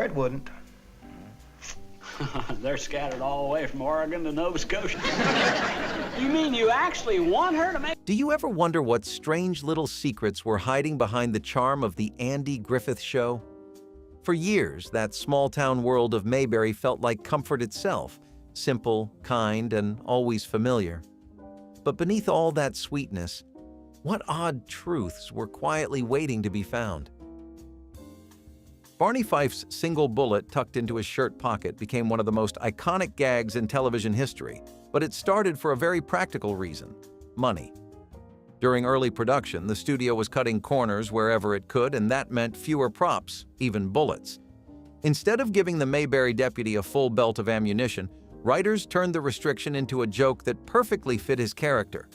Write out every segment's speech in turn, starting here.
swear it wouldn't. They're scattered all the way from Oregon to Nova Scotia. You mean you actually want her to make... Do you ever wonder what strange little secrets were hiding behind the charm of the Andy Griffith Show? For years, that small-town world of Mayberry felt like comfort itself, simple, kind, and always familiar. But beneath all that sweetness, what odd truths were quietly waiting to be found? Barney Fife's single bullet tucked into his shirt pocket became one of the most iconic gags in television history, but it started for a very practical reason: money. During early production, the studio was cutting corners wherever it could, and that meant fewer props, even bullets. Instead of giving the Mayberry deputy a full belt of ammunition, writers turned the restriction into a joke that perfectly fit his character.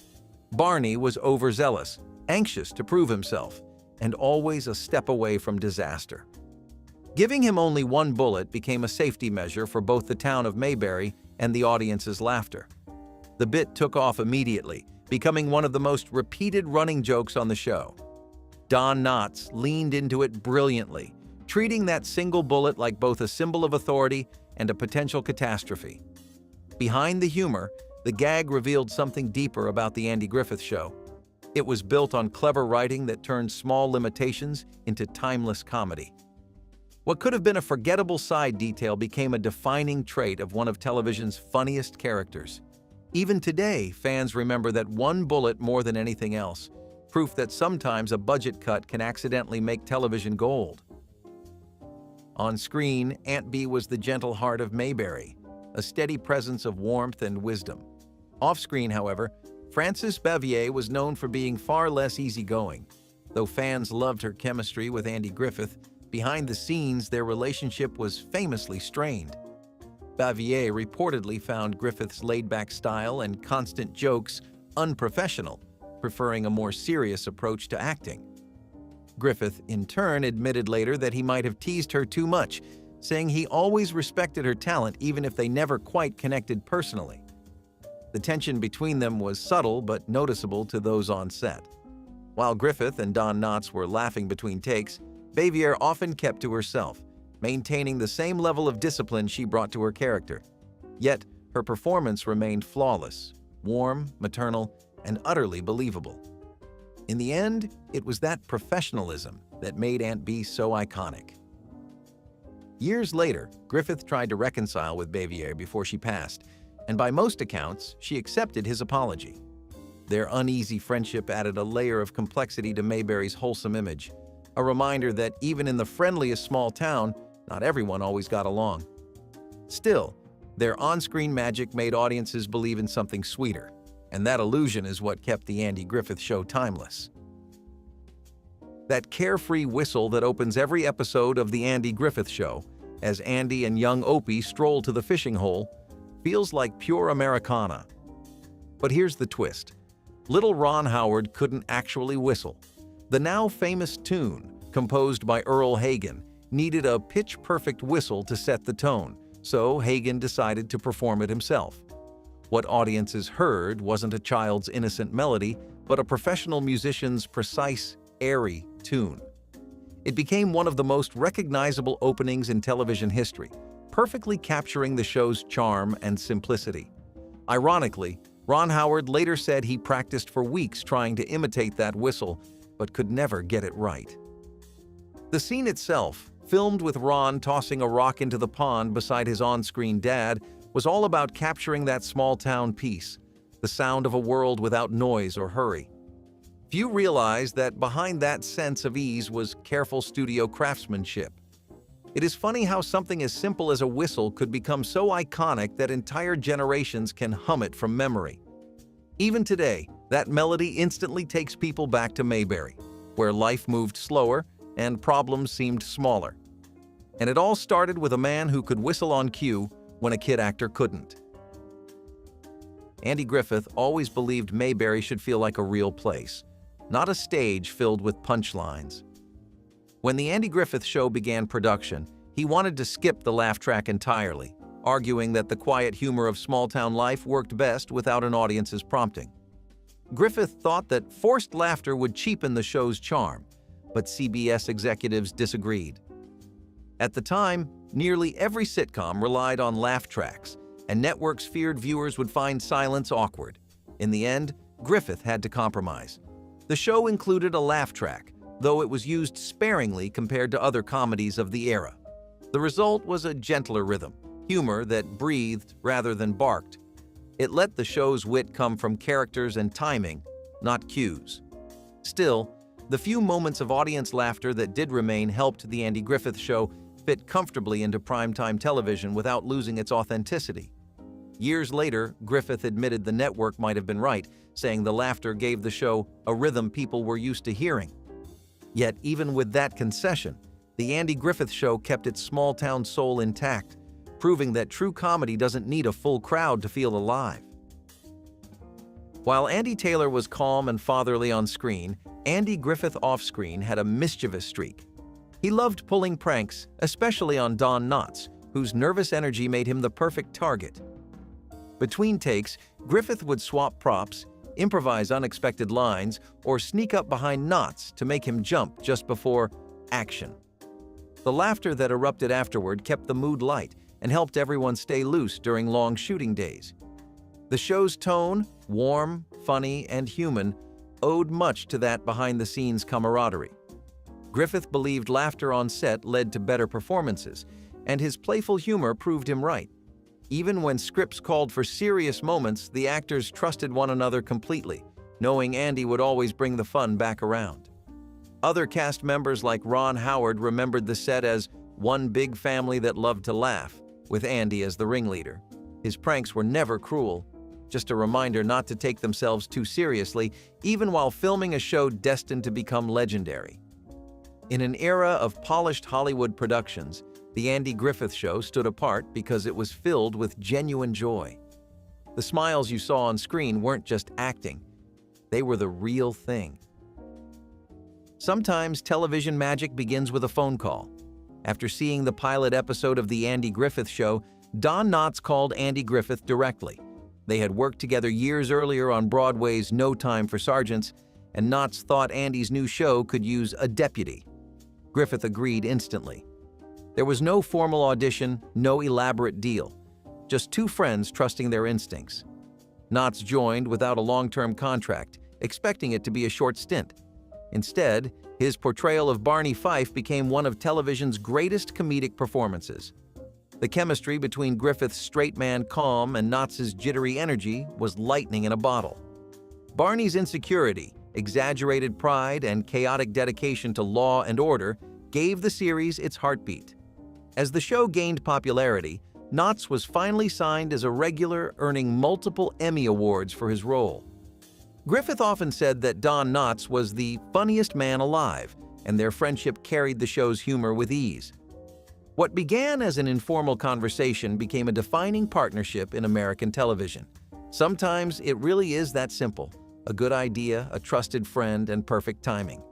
Barney was overzealous, anxious to prove himself, and always a step away from disaster. Giving him only one bullet became a safety measure for both the town of Mayberry and the audience's laughter. The bit took off immediately, becoming one of the most repeated running jokes on the show. Don Knotts leaned into it brilliantly, treating that single bullet like both a symbol of authority and a potential catastrophe. Behind the humor, the gag revealed something deeper about the Andy Griffith Show. It was built on clever writing that turned small limitations into timeless comedy. What could have been a forgettable side detail became a defining trait of one of television's funniest characters. Even today, fans remember that one bullet more than anything else, proof that sometimes a budget cut can accidentally make television gold. On screen, Aunt Bee was the gentle heart of Mayberry, a steady presence of warmth and wisdom. Off-screen, however, Frances Bavier was known for being far less easygoing. Though fans loved her chemistry with Andy Griffith, behind the scenes, their relationship was famously strained. Bavier reportedly found Griffith's laid-back style and constant jokes unprofessional, preferring a more serious approach to acting. Griffith, in turn, admitted later that he might have teased her too much, saying he always respected her talent even if they never quite connected personally. The tension between them was subtle but noticeable to those on set. While Griffith and Don Knotts were laughing between takes, Bavier often kept to herself, maintaining the same level of discipline she brought to her character. Yet, her performance remained flawless, warm, maternal, and utterly believable. In the end, it was that professionalism that made Aunt Bee so iconic. Years later, Griffith tried to reconcile with Bavier before she passed, and by most accounts, she accepted his apology. Their uneasy friendship added a layer of complexity to Mayberry's wholesome image, a reminder that even in the friendliest small town, not everyone always got along. Still, their on-screen magic made audiences believe in something sweeter, and that illusion is what kept the Andy Griffith Show timeless. That carefree whistle that opens every episode of The Andy Griffith Show, as Andy and young Opie stroll to the fishing hole, feels like pure Americana. But here's the twist. Little Ron Howard couldn't actually whistle. The now famous tune, composed by Earl Hagen, needed a pitch-perfect whistle to set the tone, so Hagen decided to perform it himself. What audiences heard wasn't a child's innocent melody, but a professional musician's precise, airy tune. It became one of the most recognizable openings in television history, perfectly capturing the show's charm and simplicity. Ironically, Ron Howard later said he practiced for weeks trying to imitate that whistle, but could never get it right. The scene itself, filmed with Ron tossing a rock into the pond beside his on-screen dad, was all about capturing that small-town peace, the sound of a world without noise or hurry. Few realized that behind that sense of ease was careful studio craftsmanship. It is funny how something as simple as a whistle could become so iconic that entire generations can hum it from memory. Even today, that melody instantly takes people back to Mayberry, where life moved slower and problems seemed smaller. And it all started with a man who could whistle on cue when a kid actor couldn't. Andy Griffith always believed Mayberry should feel like a real place, not a stage filled with punchlines. When The Andy Griffith Show began production, he wanted to skip the laugh track entirely, arguing that the quiet humor of small-town life worked best without an audience's prompting. Griffith thought that forced laughter would cheapen the show's charm, but CBS executives disagreed. At the time, nearly every sitcom relied on laugh tracks, and networks feared viewers would find silence awkward. In the end, Griffith had to compromise. The show included a laugh track, though it was used sparingly compared to other comedies of the era. The result was a gentler rhythm, humor that breathed rather than barked. It let the show's wit come from characters and timing, not cues. Still, the few moments of audience laughter that did remain helped The Andy Griffith Show fit comfortably into primetime television without losing its authenticity. Years later, Griffith admitted the network might have been right, saying the laughter gave the show a rhythm people were used to hearing. Yet, even with that concession, The Andy Griffith Show kept its small-town soul intact, proving that true comedy doesn't need a full crowd to feel alive. While Andy Taylor was calm and fatherly on screen, Andy Griffith off-screen had a mischievous streak. He loved pulling pranks, especially on Don Knotts, whose nervous energy made him the perfect target. Between takes, Griffith would swap props, improvise unexpected lines, or sneak up behind Knotts to make him jump just before action. The laughter that erupted afterward kept the mood light and helped everyone stay loose during long shooting days. The show's tone, warm, funny, and human, owed much to that behind-the-scenes camaraderie. Griffith believed laughter on set led to better performances, and his playful humor proved him right. Even when scripts called for serious moments, the actors trusted one another completely, knowing Andy would always bring the fun back around. Other cast members like Ron Howard remembered the set as one big family that loved to laugh, with Andy as the ringleader. His pranks were never cruel, just a reminder not to take themselves too seriously, even while filming a show destined to become legendary. In an era of polished Hollywood productions, The Andy Griffith Show stood apart because it was filled with genuine joy. The smiles you saw on screen weren't just acting. They were the real thing. Sometimes television magic begins with a phone call. After seeing the pilot episode of The Andy Griffith Show, Don Knotts called Andy Griffith directly. They had worked together years earlier on Broadway's No Time for Sergeants, and Knotts thought Andy's new show could use a deputy. Griffith agreed instantly. There was no formal audition, no elaborate deal. Just two friends trusting their instincts. Knotts joined without a long-term contract, expecting it to be a short stint. Instead, his portrayal of Barney Fife became one of television's greatest comedic performances. The chemistry between Griffith's straight-man calm and Knotts' jittery energy was lightning in a bottle. Barney's insecurity, exaggerated pride, and chaotic dedication to law and order gave the series its heartbeat. As the show gained popularity, Knotts was finally signed as a regular, earning multiple Emmy Awards for his role. Griffith often said that Don Knotts was the funniest man alive, and their friendship carried the show's humor with ease. What began as an informal conversation became a defining partnership in American television. Sometimes it really is that simple: a good idea, a trusted friend, and perfect timing.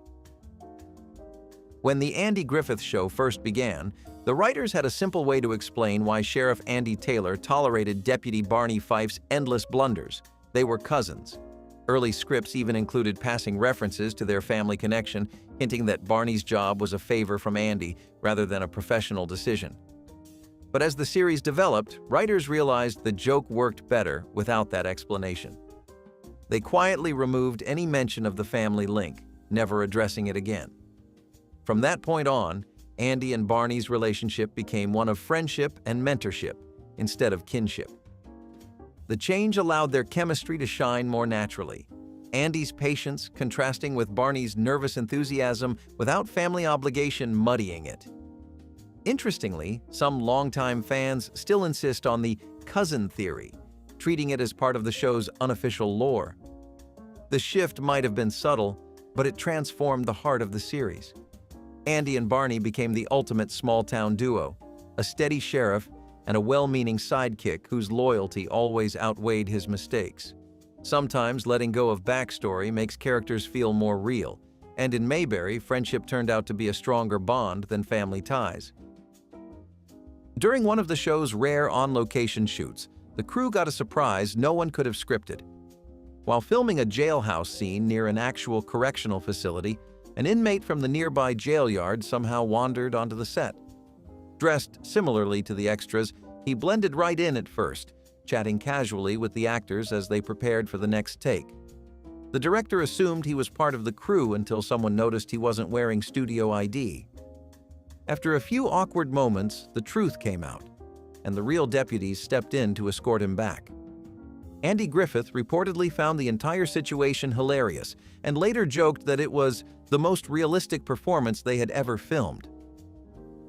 When The Andy Griffith Show first began, the writers had a simple way to explain why Sheriff Andy Taylor tolerated Deputy Barney Fife's endless blunders. They were cousins. Early scripts even included passing references to their family connection, hinting that Barney's job was a favor from Andy rather than a professional decision. But as the series developed, writers realized the joke worked better without that explanation. They quietly removed any mention of the family link, never addressing it again. From that point on, Andy and Barney's relationship became one of friendship and mentorship instead of kinship. The change allowed their chemistry to shine more naturally. Andy's patience contrasting with Barney's nervous enthusiasm without family obligation muddying it. Interestingly, some longtime fans still insist on the cousin theory, treating it as part of the show's unofficial lore. The shift might have been subtle, but it transformed the heart of the series. Andy and Barney became the ultimate small-town duo, a steady sheriff and a well-meaning sidekick whose loyalty always outweighed his mistakes. Sometimes letting go of backstory makes characters feel more real, and in Mayberry, friendship turned out to be a stronger bond than family ties. During one of the show's rare on-location shoots, the crew got a surprise no one could have scripted. While filming a jailhouse scene near an actual correctional facility, an inmate from the nearby jail yard somehow wandered onto the set. Dressed similarly to the extras, he blended right in at first, chatting casually with the actors as they prepared for the next take. The director assumed he was part of the crew until someone noticed he wasn't wearing studio ID. After a few awkward moments, the truth came out, and the real deputies stepped in to escort him back. Andy Griffith reportedly found the entire situation hilarious and later joked that it was the most realistic performance they had ever filmed.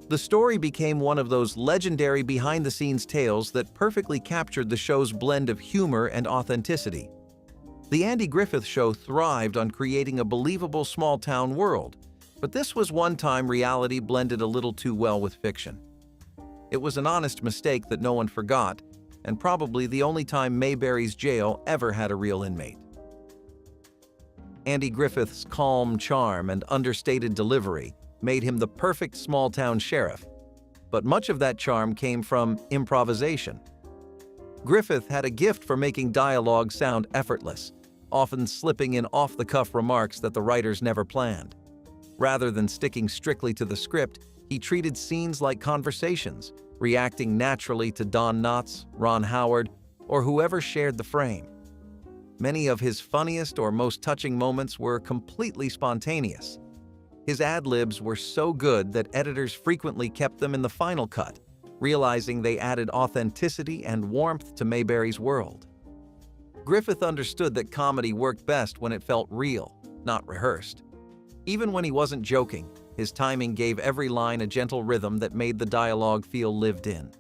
The story became one of those legendary behind-the-scenes tales that perfectly captured the show's blend of humor and authenticity. The Andy Griffith Show thrived on creating a believable small-town world, but this was one time reality blended a little too well with fiction. It was an honest mistake that no one forgot, and probably the only time Mayberry's jail ever had a real inmate. Andy Griffith's calm charm and understated delivery made him the perfect small-town sheriff, but much of that charm came from improvisation. Griffith had a gift for making dialogue sound effortless, often slipping in off-the-cuff remarks that the writers never planned. Rather than sticking strictly to the script, he treated scenes like conversations, reacting naturally to Don Knotts, Ron Howard, or whoever shared the frame. Many of his funniest or most touching moments were completely spontaneous. His ad-libs were so good that editors frequently kept them in the final cut, realizing they added authenticity and warmth to Mayberry's world. Griffith understood that comedy worked best when it felt real, not rehearsed. Even when he wasn't joking, his timing gave every line a gentle rhythm that made the dialogue feel lived in.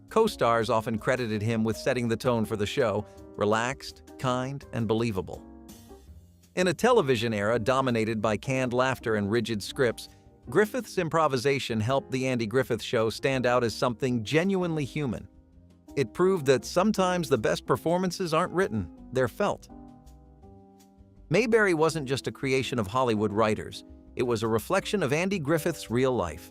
Co-stars often credited him with setting the tone for the show, relaxed, kind, and believable. In a television era dominated by canned laughter and rigid scripts, Griffith's improvisation helped The Andy Griffith Show stand out as something genuinely human. It proved that sometimes the best performances aren't written, they're felt. Mayberry wasn't just a creation of Hollywood writers, it was a reflection of Andy Griffith's real life.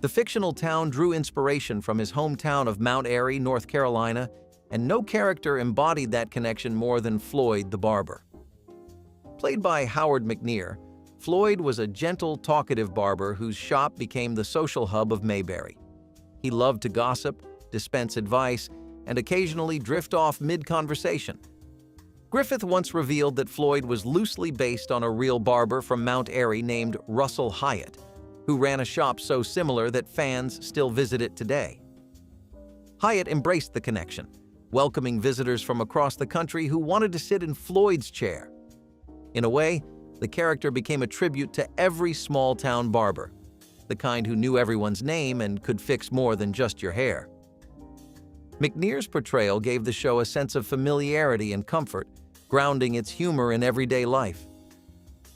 The fictional town drew inspiration from his hometown of Mount Airy, North Carolina, and no character embodied that connection more than Floyd the barber. Played by Howard McNear, Floyd was a gentle, talkative barber whose shop became the social hub of Mayberry. He loved to gossip, dispense advice, and occasionally drift off mid-conversation. Griffith once revealed that Floyd was loosely based on a real barber from Mount Airy named Russell Hyatt, who ran a shop so similar that fans still visit it today. Hyatt embraced the connection, welcoming visitors from across the country who wanted to sit in Floyd's chair. In a way, the character became a tribute to every small-town barber, the kind who knew everyone's name and could fix more than just your hair. McNear's portrayal gave the show a sense of familiarity and comfort, grounding its humor in everyday life.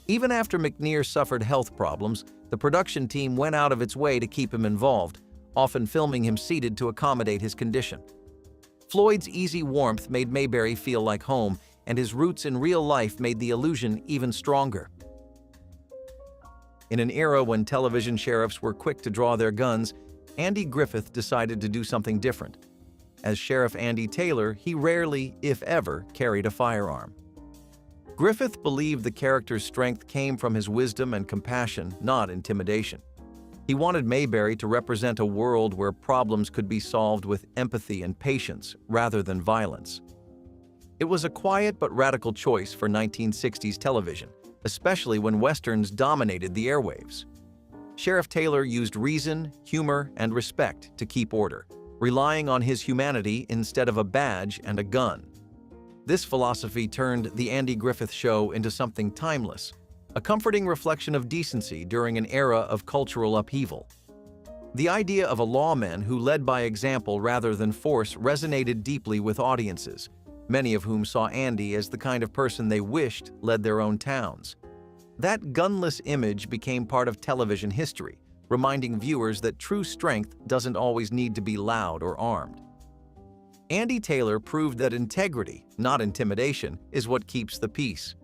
Even after McNear suffered health problems, the production team went out of its way to keep him involved, often filming him seated to accommodate his condition. Floyd's easy warmth made Mayberry feel like home, and his roots in real life made the illusion even stronger. In an era when television sheriffs were quick to draw their guns, Andy Griffith decided to do something different. As Sheriff Andy Taylor, he rarely, if ever, carried a firearm. Griffith believed the character's strength came from his wisdom and compassion, not intimidation. He wanted Mayberry to represent a world where problems could be solved with empathy and patience rather than violence. It was a quiet but radical choice for 1960s television, especially when Westerns dominated the airwaves. Sheriff Taylor used reason, humor, and respect to keep order, relying on his humanity instead of a badge and a gun. This philosophy turned The Andy Griffith Show into something timeless, a comforting reflection of decency during an era of cultural upheaval. The idea of a lawman who led by example rather than force resonated deeply with audiences, many of whom saw Andy as the kind of person they wished led their own towns. That gunless image became part of television history, reminding viewers that true strength doesn't always need to be loud or armed. Andy Taylor proved that integrity, not intimidation, is what keeps the peace.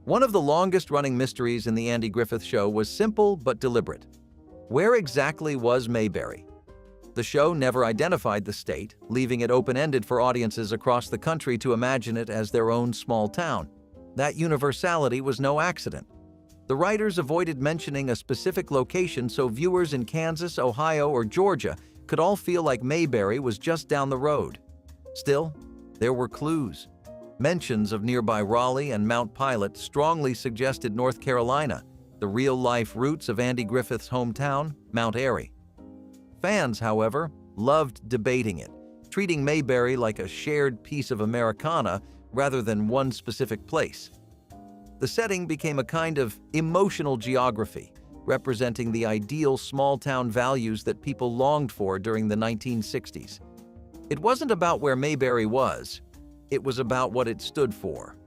One of the longest-running mysteries in The Andy Griffith Show was simple but deliberate. Where exactly was Mayberry? The show never identified the state, leaving it open-ended for audiences across the country to imagine it as their own small town. That universality was no accident. The writers avoided mentioning a specific location so viewers in Kansas, Ohio, or Georgia could all feel like Mayberry was just down the road. Still, there were clues. Mentions of nearby Raleigh and Mount Pilot strongly suggested North Carolina, the real-life roots of Andy Griffith's hometown, Mount Airy. Fans, however, loved debating it, treating Mayberry like a shared piece of Americana rather than one specific place. The setting became a kind of emotional geography, representing the ideal small-town values that people longed for during the 1960s. It wasn't about where Mayberry was, it was about what it stood for.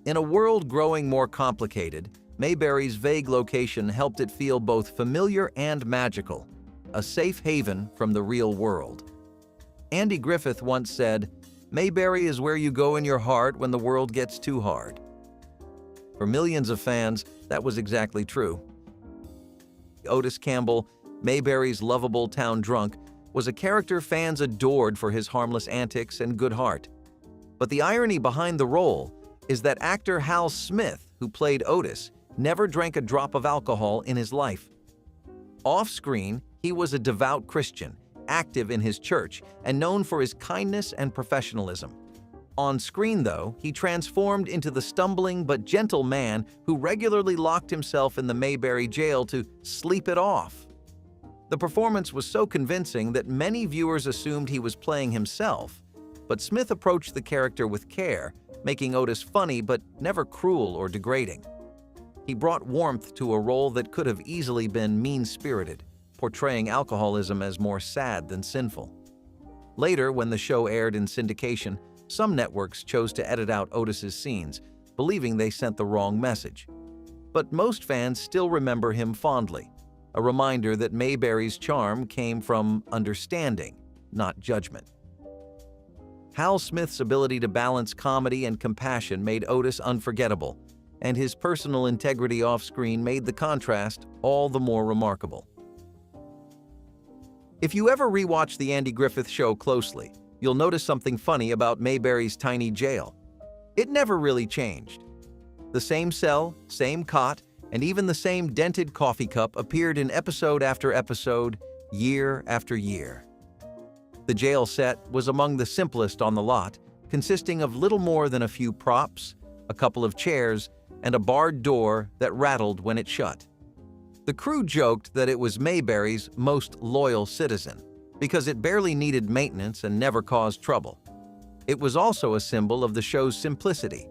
In a world growing more complicated, Mayberry's vague location helped it feel both familiar and magical, a safe haven from the real world. Andy Griffith once said, "Mayberry is where you go in your heart when the world gets too hard." For millions of fans, that was exactly true. Otis Campbell, Mayberry's lovable town drunk, was a character fans adored for his harmless antics and good heart. But the irony behind the role is that actor Hal Smith, who played Otis, never drank a drop of alcohol in his life. Off-screen, he was a devout Christian, active in his church, and known for his kindness and professionalism. On screen, though, he transformed into the stumbling but gentle man who regularly locked himself in the Mayberry jail to sleep it off. The performance was so convincing that many viewers assumed he was playing himself, but Smith approached the character with care, making Otis funny but never cruel or degrading. He brought warmth to a role that could have easily been mean-spirited, portraying alcoholism as more sad than sinful. Later, when the show aired in syndication, some networks chose to edit out Otis's scenes, believing they sent the wrong message. But most fans still remember him fondly, a reminder that Mayberry's charm came from understanding, not judgment. Hal Smith's ability to balance comedy and compassion made Otis unforgettable, and his personal integrity off-screen made the contrast all the more remarkable. If you ever rewatch The Andy Griffith Show closely, you'll notice something funny about Mayberry's tiny jail. It never really changed. The same cell, same cot, and even the same dented coffee cup appeared in episode after episode, year after year. The jail set was among the simplest on the lot, consisting of little more than a few props, a couple of chairs, and a barred door that rattled when it shut. The crew joked that it was Mayberry's most loyal citizen, because it barely needed maintenance and never caused trouble. It was also a symbol of the show's simplicity.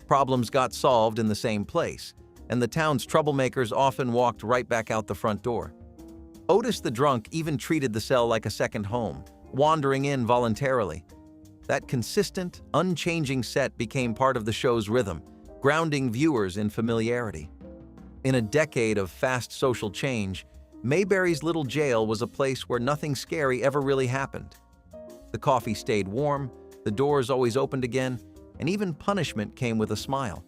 Problems got solved in the same place, and the town's troublemakers often walked right back out the front door. Otis the drunk even treated the cell like a second home, wandering in voluntarily. That consistent, unchanging set became part of the show's rhythm, grounding viewers in familiarity. In a decade of fast social change, Mayberry's little jail was a place where nothing scary ever really happened. The coffee stayed warm, the doors always opened again, and even punishment came with a smile.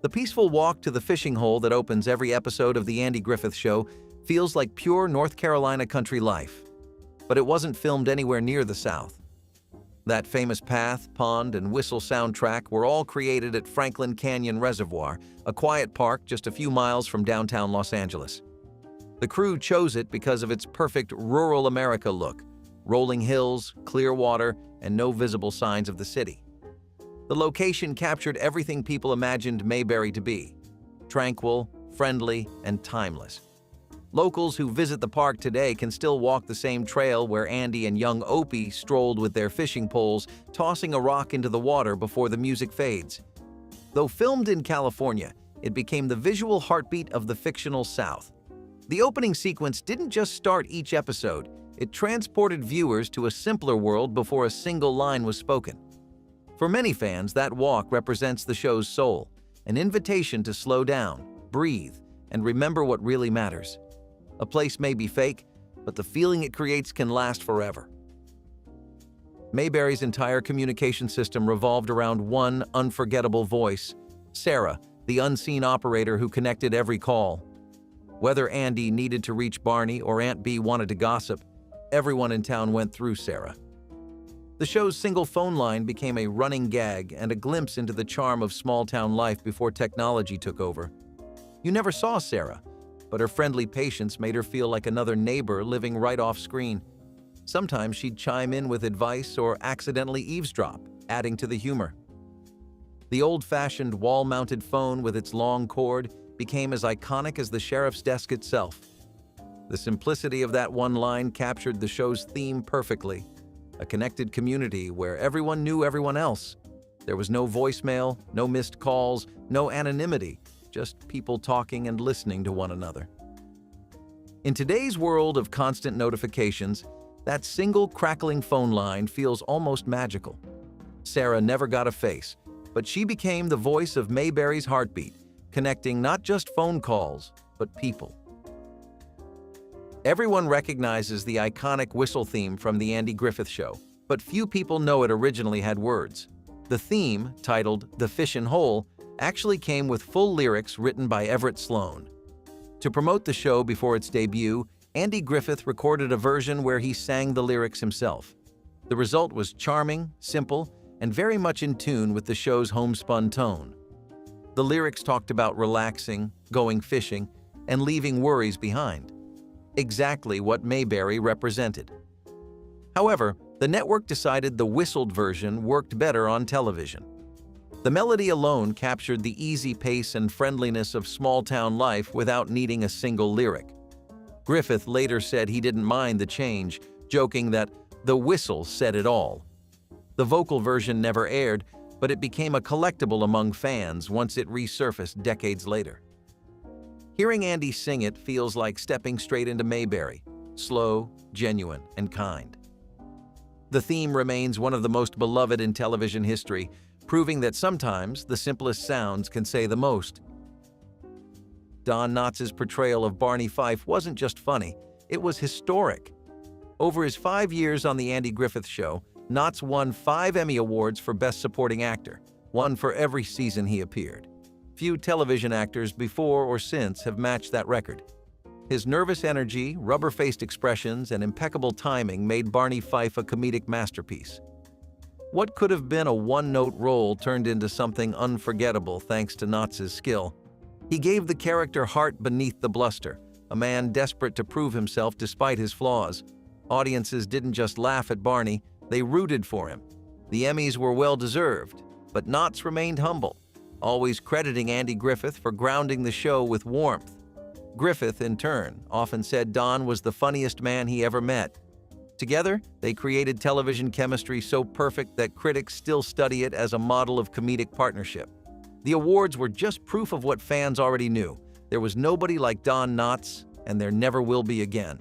The peaceful walk to the fishing hole that opens every episode of The Andy Griffith Show feels like pure North Carolina country life. But it wasn't filmed anywhere near the South. That famous path, pond, and whistle soundtrack were all created at Franklin Canyon Reservoir, a quiet park just a few miles from downtown Los Angeles. The crew chose it because of its perfect rural America look: rolling hills, clear water, and no visible signs of the city. The location captured everything people imagined Mayberry to be: tranquil, friendly, and timeless. Locals who visit the park today can still walk the same trail where Andy and young Opie strolled with their fishing poles, tossing a rock into the water before the music fades. Though filmed in California, it became the visual heartbeat of the fictional South. The opening sequence didn't just start each episode, it transported viewers to a simpler world before a single line was spoken. For many fans, that walk represents the show's soul, an invitation to slow down, breathe, and remember what really matters. A place may be fake, but the feeling it creates can last forever. Mayberry's entire communication system revolved around one unforgettable voice: Sarah, the unseen operator who connected every call. Whether Andy needed to reach Barney or Aunt Bee wanted to gossip, everyone in town went through Sarah. The The show's single phone line became a running gag and a glimpse into the charm of small-town life before technology took over. You never saw Sarah, but her friendly patience made her feel like another neighbor living right off screen. Sometimes she'd chime in with advice or accidentally eavesdrop, adding to the humor. The old-fashioned wall-mounted phone with its long cord became as iconic as the sheriff's desk itself. The simplicity of that one line captured the show's theme perfectly. A connected community where everyone knew everyone else. There was no voicemail, no missed calls, no anonymity, just people talking and listening to one another. In today's world of constant notifications, that single crackling phone line feels almost magical. Sarah never got a face, but she became the voice of Mayberry's heartbeat, connecting not just phone calls, but people. Everyone recognizes the iconic whistle theme from The Andy Griffith Show, but few people know it originally had words. The theme, titled The Fishin' Hole, actually came with full lyrics written by Everett Sloan. To promote the show before its debut, Andy Griffith recorded a version where he sang the lyrics himself. The result was charming, simple, and very much in tune with the show's homespun tone. The lyrics talked about relaxing, going fishing, and leaving worries behind. Exactly what Mayberry represented. However, the network decided the whistled version worked better on television. The melody alone captured the easy pace and friendliness of small-town life without needing a single lyric. Griffith later said he didn't mind the change, joking that the whistle said it all. The vocal version never aired, but it became a collectible among fans once it resurfaced decades later. Hearing Andy sing it feels like stepping straight into Mayberry, slow, genuine, and kind. The theme remains one of the most beloved in television history, proving that sometimes the simplest sounds can say the most. Don Knotts' portrayal of Barney Fife wasn't just funny, it was historic. Over his 5 years on The Andy Griffith Show, Knotts won 5 Emmy Awards for Best Supporting Actor, one for every season he appeared. Few television actors before or since have matched that record. His nervous energy, rubber-faced expressions, and impeccable timing made Barney Fife a comedic masterpiece. What could have been a one-note role turned into something unforgettable thanks to Knotts' skill. He gave the character heart beneath the bluster, a man desperate to prove himself despite his flaws. Audiences didn't just laugh at Barney, they rooted for him. The Emmys were well-deserved, but Knotts remained humble, always crediting Andy Griffith for grounding the show with warmth. Griffith, in turn, often said Don was the funniest man he ever met. Together, they created television chemistry so perfect that critics still study it as a model of comedic partnership. The awards were just proof of what fans already knew. There was nobody like Don Knotts, and there never will be again.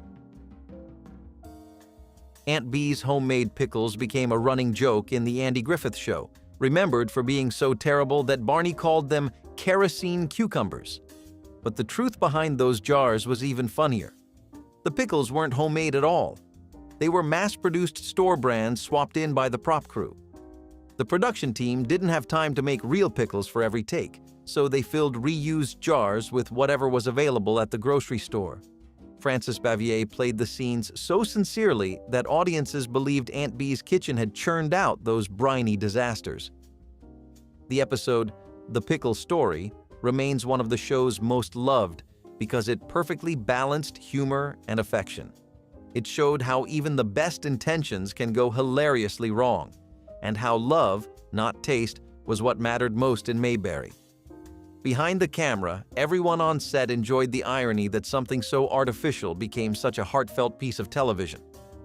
Aunt Bee's homemade pickles became a running joke in The Andy Griffith Show, remembered for being so terrible that Barney called them kerosene cucumbers. But the truth behind those jars was even funnier. The pickles weren't homemade at all. They were mass-produced store brands swapped in by the prop crew. The production team didn't have time to make real pickles for every take, so they filled reused jars with whatever was available at the grocery store. Frances Bavier played the scenes so sincerely that audiences believed Aunt Bee's kitchen had churned out those briny disasters. The episode, The Pickle Story, remains one of the show's most loved because it perfectly balanced humor and affection. It showed how even the best intentions can go hilariously wrong, and how love, not taste, was what mattered most in Mayberry. Behind the camera, everyone on set enjoyed the irony that something so artificial became such a heartfelt piece of television.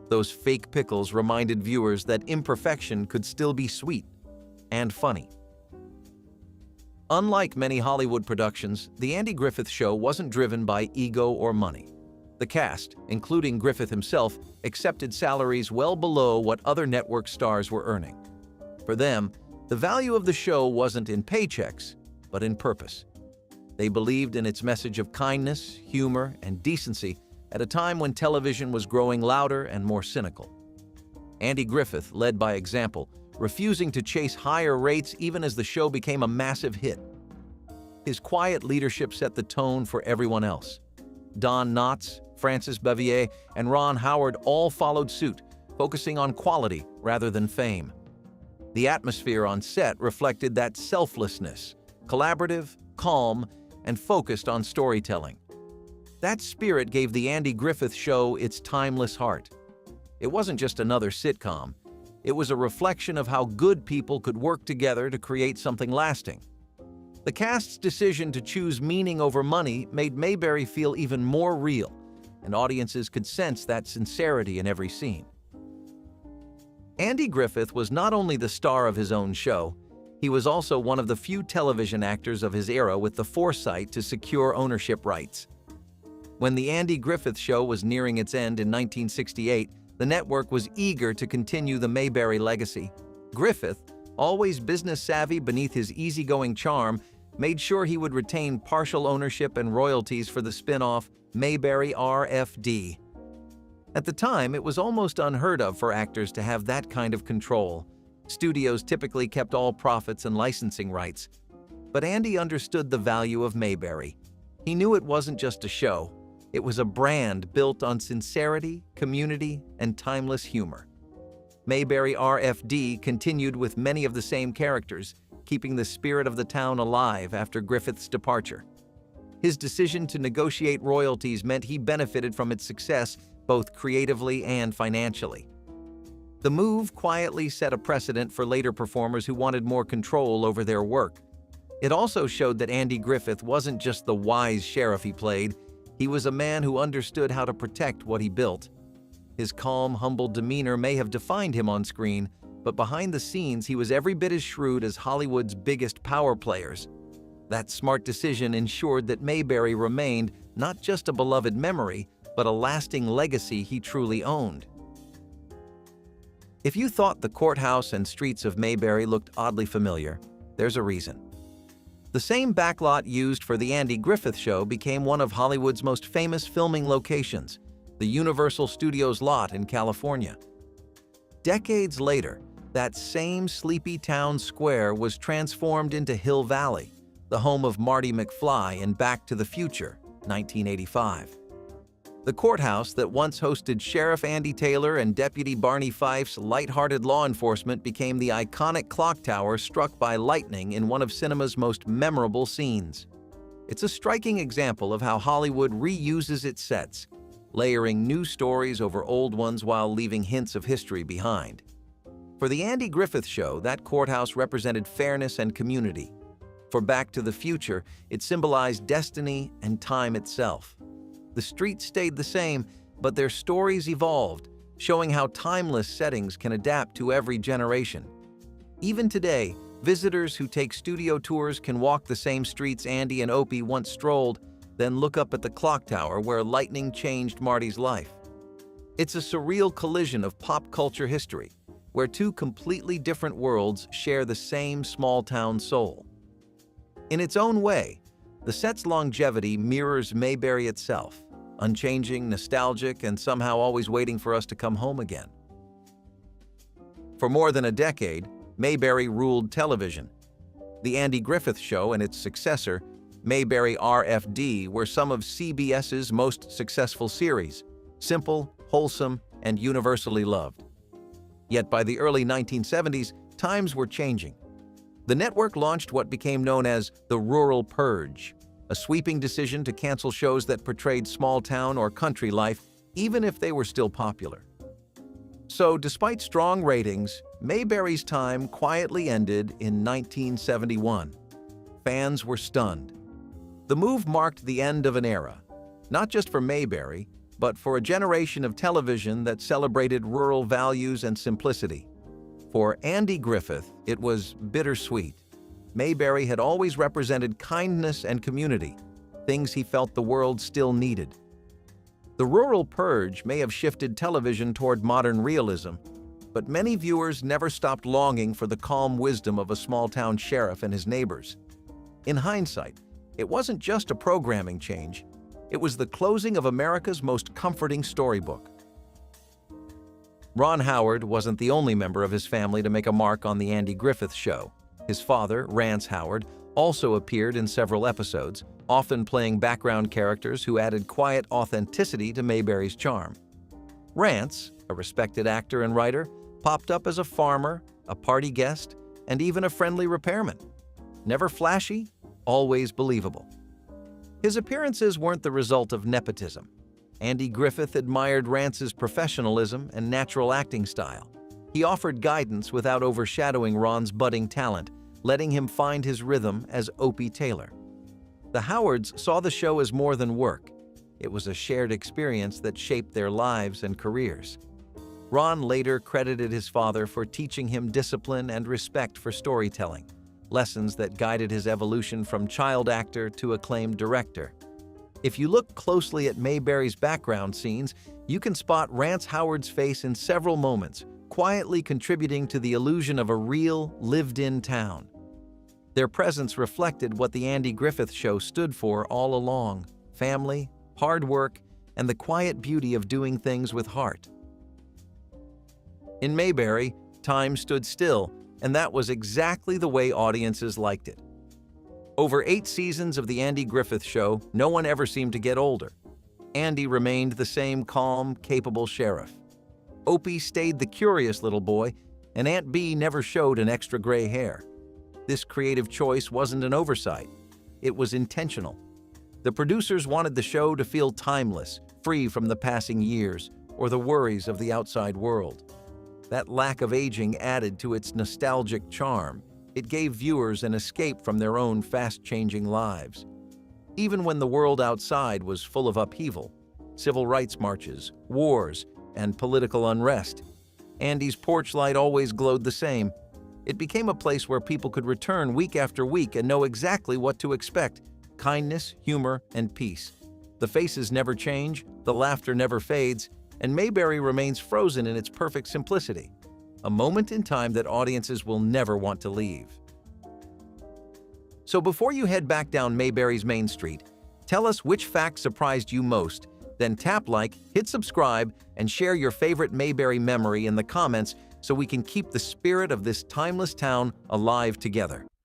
Those fake pickles reminded viewers that imperfection could still be sweet and funny. Unlike many Hollywood productions, The Andy Griffith Show wasn't driven by ego or money. The cast, including Griffith himself, accepted salaries well below what other network stars were earning. For them, the value of the show wasn't in paychecks, but in purpose. They believed in its message of kindness, humor, and decency at a time when television was growing louder and more cynical. Andy Griffith led by example, refusing to chase higher rates even as the show became a massive hit. His quiet leadership set the tone for everyone else. Don Knotts, Frances Bavier, and Ron Howard all followed suit, focusing on quality rather than fame. The atmosphere on set reflected that selflessness, collaborative, calm, and focused on storytelling. That spirit gave The Andy Griffith Show its timeless heart. It wasn't just another sitcom. It was a reflection of how good people could work together to create something lasting. The cast's decision to choose meaning over money made Mayberry feel even more real, and audiences could sense that sincerity in every scene. Andy Griffith was not only the star of his own show, he was also one of the few television actors of his era with the foresight to secure ownership rights. When The Andy Griffith Show was nearing its end in 1968, the network was eager to continue the Mayberry legacy. Griffith, always business-savvy beneath his easygoing charm, made sure he would retain partial ownership and royalties for the spin-off Mayberry RFD. At the time, it was almost unheard of for actors to have that kind of control. Studios typically kept all profits and licensing rights. But Andy understood the value of Mayberry. He knew it wasn't just a show. It was a brand built on sincerity, community, and timeless humor. Mayberry RFD continued with many of the same characters, keeping the spirit of the town alive after Griffith's departure. His decision to negotiate royalties meant he benefited from its success both creatively and financially. The move quietly set a precedent for later performers who wanted more control over their work. It also showed that Andy Griffith wasn't just the wise sheriff he played, he was a man who understood how to protect what he built. His calm, humble demeanor may have defined him on screen, but behind the scenes he was every bit as shrewd as Hollywood's biggest power players. That smart decision ensured that Mayberry remained not just a beloved memory, but a lasting legacy he truly owned. If you thought the courthouse and streets of Mayberry looked oddly familiar, there's a reason. The same backlot used for The Andy Griffith Show became one of Hollywood's most famous filming locations, the Universal Studios lot in California. Decades later, that same sleepy town square was transformed into Hill Valley, the home of Marty McFly in Back to the Future, 1985. The courthouse that once hosted Sheriff Andy Taylor and Deputy Barney Fife's lighthearted law enforcement became the iconic clock tower struck by lightning in one of cinema's most memorable scenes. It's a striking example of how Hollywood reuses its sets, layering new stories over old ones while leaving hints of history behind. For The Andy Griffith Show, that courthouse represented fairness and community. For Back to the Future, it symbolized destiny and time itself. The streets stayed the same, but their stories evolved, showing how timeless settings can adapt to every generation. Even today, visitors who take studio tours can walk the same streets Andy and Opie once strolled, then look up at the clock tower where lightning changed Marty's life. It's a surreal collision of pop culture history, where two completely different worlds share the same small-town soul. In its own way, the set's longevity mirrors Mayberry itself, unchanging, nostalgic, and somehow always waiting for us to come home again. For more than a decade, Mayberry ruled television. The Andy Griffith Show and its successor, Mayberry RFD, were some of CBS's most successful series, simple, wholesome, and universally loved. Yet by the early 1970s, times were changing. The network launched what became known as the Rural Purge, a sweeping decision to cancel shows that portrayed small-town or country life, even if they were still popular. So, despite strong ratings, Mayberry's time quietly ended in 1971. Fans were stunned. The move marked the end of an era, not just for Mayberry, but for a generation of television that celebrated rural values and simplicity. For Andy Griffith, it was bittersweet. Mayberry had always represented kindness and community, things he felt the world still needed. The Rural Purge may have shifted television toward modern realism, but many viewers never stopped longing for the calm wisdom of a small-town sheriff and his neighbors. In hindsight, it wasn't just a programming change, it was the closing of America's most comforting storybook. Ron Howard wasn't the only member of his family to make a mark on The Andy Griffith Show. His father, Rance Howard, also appeared in several episodes, often playing background characters who added quiet authenticity to Mayberry's charm. Rance, a respected actor and writer, popped up as a farmer, a party guest, and even a friendly repairman. Never flashy, always believable. His appearances weren't the result of nepotism. Andy Griffith admired Rance's professionalism and natural acting style. He offered guidance without overshadowing Ron's budding talent, letting him find his rhythm as Opie Taylor. The Howards saw the show as more than work. It was a shared experience that shaped their lives and careers. Ron later credited his father for teaching him discipline and respect for storytelling, lessons that guided his evolution from child actor to acclaimed director. If you look closely at Mayberry's background scenes, you can spot Rance Howard's face in several moments, quietly contributing to the illusion of a real, lived-in town. Their presence reflected what the Andy Griffith Show stood for all along: family, hard work, and the quiet beauty of doing things with heart. In Mayberry, time stood still, and that was exactly the way audiences liked it. Over 8 seasons of the Andy Griffith Show, no one ever seemed to get older. Andy remained the same calm, capable sheriff. Opie stayed the curious little boy, and Aunt Bee never showed an extra gray hair. This creative choice wasn't an oversight. It was intentional. The producers wanted the show to feel timeless, free from the passing years or the worries of the outside world. That lack of aging added to its nostalgic charm. It gave viewers an escape from their own fast-changing lives. Even when the world outside was full of upheaval, civil rights marches, wars, and political unrest, Andy's porch light always glowed the same. It became a place where people could return week after week and know exactly what to expect: kindness, humor, and peace. The faces never change, the laughter never fades, and Mayberry remains frozen in its perfect simplicity, a moment in time that audiences will never want to leave. So before you head back down Mayberry's Main Street, tell us which fact surprised you most, then tap like, hit subscribe, and share your favorite Mayberry memory in the comments so we can keep the spirit of this timeless town alive together.